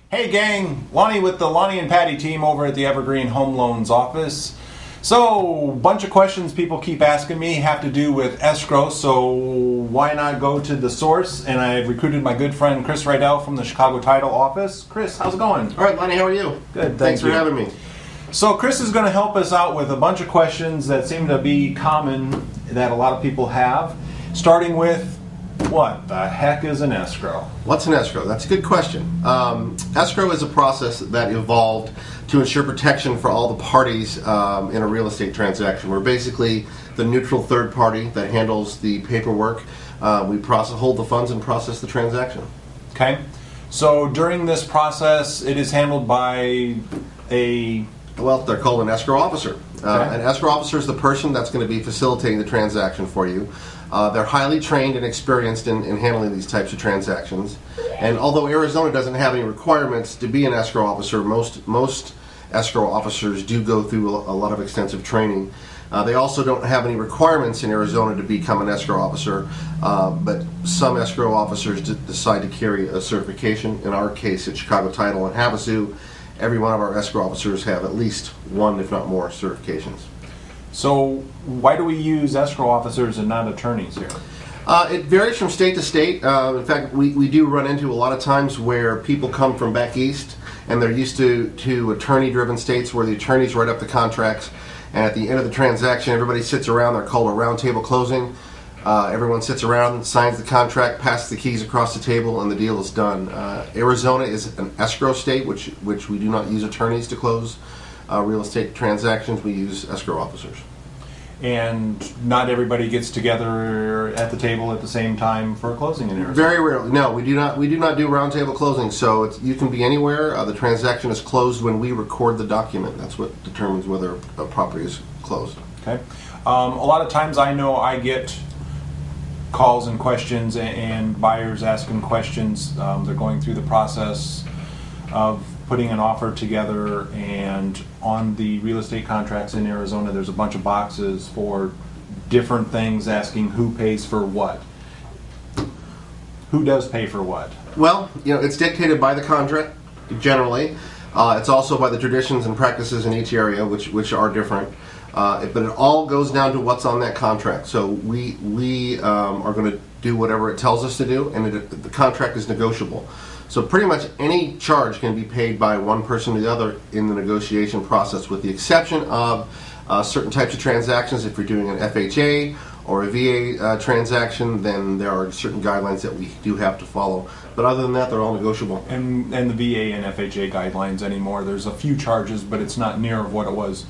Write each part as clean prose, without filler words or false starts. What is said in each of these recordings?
Hey gang, Lonnie with the Lonnie and Patty team over at the Evergreen Home Loans office. So, bunch of questions people keep asking me have to do with escrow, so why not go to the source? And I've recruited my good friend Chris Rydell from the Chicago Title office. Chris, how's it going? All right, Lonnie, how are you? Good, thanks for having me. So Chris is going to help us out with a bunch of questions that seem to be common that a lot of people have, starting with, what the heck is an escrow? What's an escrow? That's a good question. Escrow is a process that evolved to ensure protection for all the parties in a real estate transaction. We're basically the neutral third party that handles the paperwork. We hold the funds and process the transaction. Okay. So during this process, it is handled by Well, they're called an escrow officer. Okay. An escrow officer is the person that's going to be facilitating the transaction for you. They're highly trained and experienced in handling these types of transactions. And although Arizona doesn't have any requirements to be an escrow officer, most escrow officers do go through a lot of extensive training. They also don't have any requirements in Arizona to become an escrow officer, but some escrow officers decide to carry a certification. In our case at Chicago Title and Havasu, every one of our escrow officers have at least one, if not more, certifications. So why do we use escrow officers and not attorneys here? It varies from state to state. In fact, we do run into a lot of times where people come from back east and they're used to attorney-driven states where the attorneys write up the contracts, and at the end of the transaction, everybody sits around. They're called a round table closing. Everyone sits around, signs the contract, passes the keys across the table, and the deal is done. Arizona is an escrow state, which we do not use attorneys to close real estate transactions. We use escrow officers. And not everybody gets together at the table at the same time for a closing in Arizona? Very rarely. No, we do not do round table closings. So you can be anywhere. The transaction is closed when we record the document. That's what determines whether a property is closed. Okay. A lot of times I know I get calls and questions and buyers asking questions. They're going through the process of putting an offer together, and on the real estate contracts in Arizona there's a bunch of boxes for different things asking who pays for what. Who does pay for what? Well, it's dictated by the contract generally. It's also by the traditions and practices in each area, which are different. But it all goes down to what's on that contract. So we are going to do whatever it tells us to do, and the contract is negotiable. So pretty much any charge can be paid by one person or the other in the negotiation process, with the exception of certain types of transactions. If you're doing an FHA or a VA transaction, then there are certain guidelines that we do have to follow. But other than that, they're all negotiable. And the VA and FHA guidelines anymore, there's a few charges, but it's not near of what it was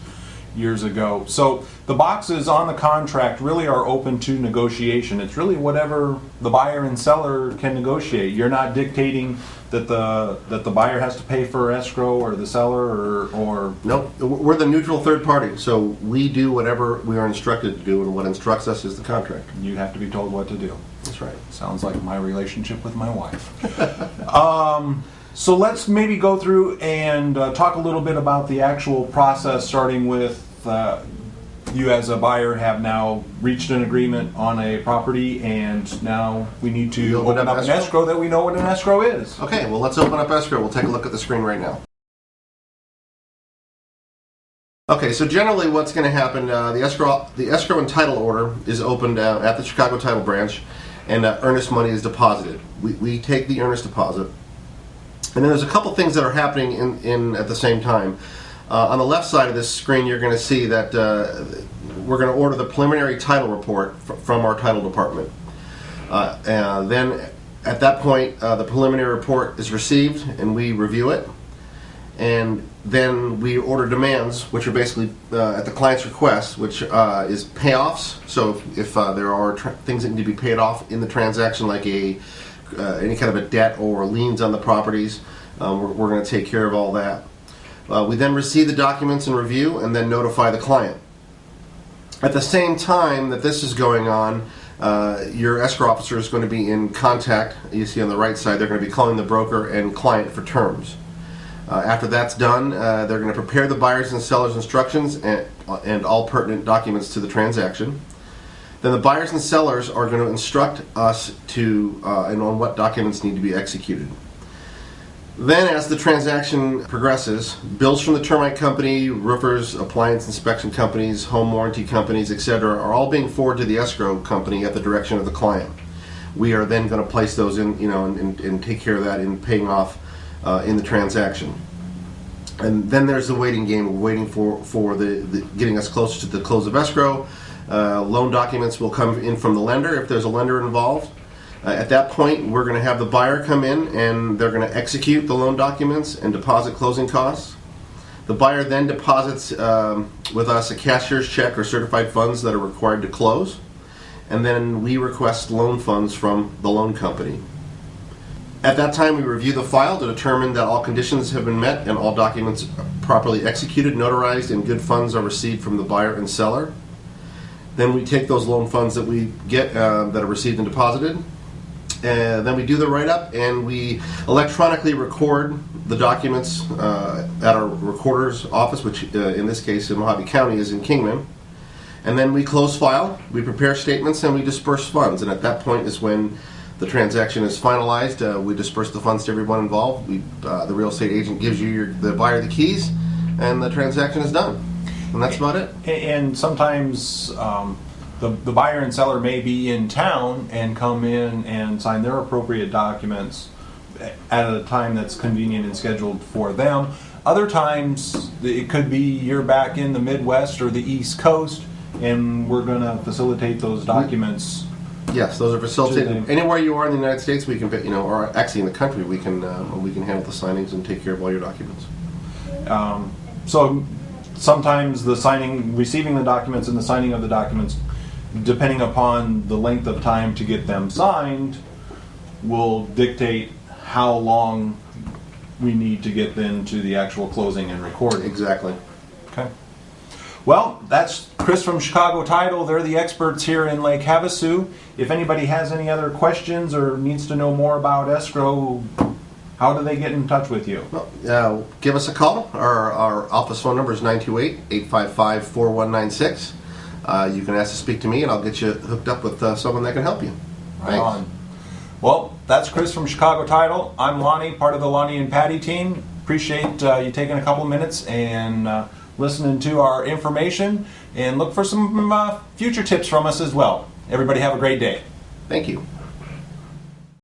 years ago. So the boxes on the contract really are open to negotiation. It's really whatever the buyer and seller can negotiate. You're not dictating that the buyer has to pay for escrow or the seller or Nope. We're the neutral third party, so we do whatever we are instructed to do, and what instructs us is the contract. You have to be told what to do. That's right. Sounds like my relationship with my wife. So let's maybe go through and talk a little bit about the actual process, starting with you as a buyer have now reached an agreement on a property, and now we need to open up an escrow that we know what an escrow is. Okay, well, let's open up escrow. We'll take a look at the screen right now. Okay, so generally what's going to happen, the escrow and title order is opened at the Chicago Title branch, and earnest money is deposited. We take the earnest deposit, and then there's a couple things that are happening in at the same time. On the left side of this screen, you're going to see that we're going to order the preliminary title report from our title department. And then at that point, the preliminary report is received and we review it. And then we order demands, which are basically at the client's request, which is payoffs. So if there are things that need to be paid off in the transaction, like any kind of a debt or liens on the properties, we're going to take care of all that. We then receive the documents and review, and then notify the client. At the same time that this is going on, your escrow officer is going to be in contact. You see on the right side, they're going to be calling the broker and client for terms. After that's done, they're going to prepare the buyer's and seller's instructions and all pertinent documents to the transaction. Then the buyers and sellers are going to instruct us and on what documents need to be executed. Then, as the transaction progresses, bills from the termite company, roofers, appliance inspection companies, home warranty companies, etc., are all being forwarded to the escrow company at the direction of the client. We are then going to place those in, and take care of that in paying off in the transaction. And then there's the waiting game, waiting for the getting us closer to the close of escrow. Loan documents will come in from the lender if there's a lender involved. At that point, we're going to have the buyer come in and they're going to execute the loan documents and deposit closing costs. The buyer then deposits with us a cashier's check or certified funds that are required to close. And then we request loan funds from the loan company. At that time, we review the file to determine that all conditions have been met and all documents properly executed, notarized, and good funds are received from the buyer and seller. Then we take those loan funds that we get that are received and deposited. And then we do the write-up and we electronically record the documents at our recorder's office, which in this case in Mojave County is in Kingman. And then we close file, we prepare statements, and we disperse funds. And at that point is when the transaction is finalized. We disperse the funds to everyone involved. The real estate agent gives you the buyer the keys, and the transaction is done. And that's about it. And sometimes the buyer and seller may be in town and come in and sign their appropriate documents at a time that's convenient and scheduled for them. Other times it could be you're back in the Midwest or the East Coast, and we're going to facilitate those documents. Yes, those are facilitated. Anywhere you are in the United States, we can, or actually in the country, we can handle the signings and take care of all your documents. So sometimes receiving the documents and the signing of the documents, depending upon the length of time to get them signed, will dictate how long we need to get them to the actual closing and recording. Exactly. Okay. Well, that's Chris from Chicago Title. They're the experts here in Lake Havasu. If anybody has any other questions or needs to know more about escrow, how do they get in touch with you? Well, give us a call. Our office phone number is 928-855-4196. You can ask to speak to me, and I'll get you hooked up with someone that can help you. Right on. Well, that's Chris from Chicago Title. I'm Lonnie, part of the Lonnie and Patty team. Appreciate you taking a couple of minutes and listening to our information, and look for some future tips from us as well. Everybody have a great day. Thank you.